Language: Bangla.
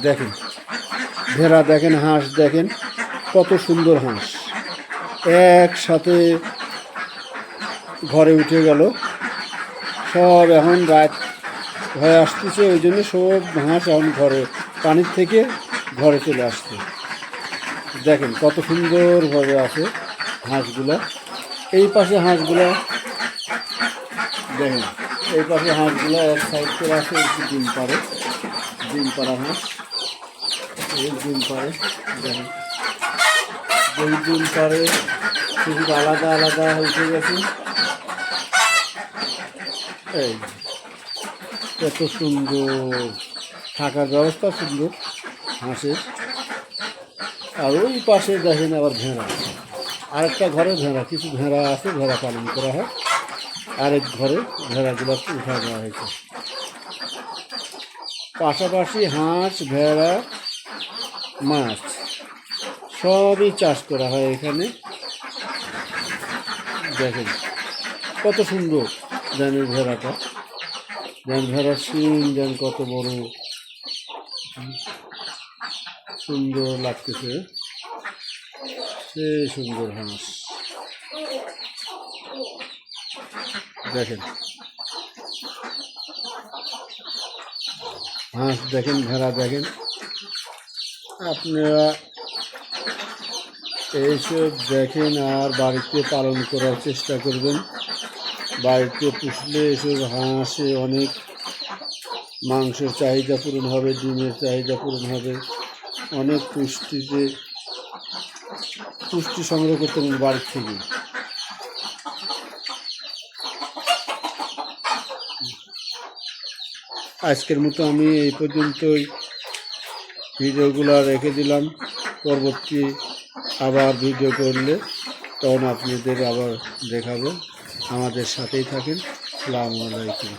দেখেন ভেড়া দেখেন, হাঁস দেখেন, কত সুন্দর হাঁস একসাথে ঘরে উঠে গেল। সব এখন রাত হয়ে আসতেছে, ওই জন্য সব হাঁস এখন ঘরে পানির থেকে ঘরে চলে আসছে। দেখেন কত সুন্দরভাবে আছে হাঁসগুলা। এই পাশে হাঁসগুলা দেখেন, এই পাশে হাঁসগুলা এক সাইড করে আছে, একটু ডিম পারে, ডিম পাড়া হাঁস, এই ডিম পারে। দেখেন এই ডিম পারে কিছু আলাদা আলাদা উঠে গেছে। এই কত সুন্দর থাকার ব্যবস্থা, সুন্দর হাঁসের। আর ওই পাশে দেখেন আবার ভেড়া, আরেকটা ঘরে ভেড়া, কিছু ভেড়া আছে, ভেড়া পালন করা হয়, আরেক ঘরে ভেড়াগুলো উঠা দেওয়া হয়েছে। পাশাপাশি হাঁস, ভেড়া, মাছ সবই চাষ করা হয় এখানে। দেখেন কত সুন্দর, দেন ভেড়াটা, দেন ভেড়ার শিং দেন কত বড়, সুন্দর লাগতেছে, সে সুন্দর হাঁস। দেখেন হাঁস দেখেন, ভেড়া দেখেন। আপনারা এইসব দেখেন আর বাড়িতে পালন করার চেষ্টা করবেন। বাড়িতে পুষলে এসব হাঁসে অনেক মাংসের চাহিদা পূরণ হবে, ডিমের চাহিদা পূরণ হবে, অনেক পুষ্টি সংগ্রহ করতে পারবেন বাড়ির থেকে। আজকের মতো আমি এই পর্যন্তই ভিডিওগুলো রেখে দিলাম। পরবর্তী আবার ভিডিও করলে তখন আপনাদের আবার দেখাবো। আমাদের সাথেই থাকেন। আসসালামু আলাইকুম।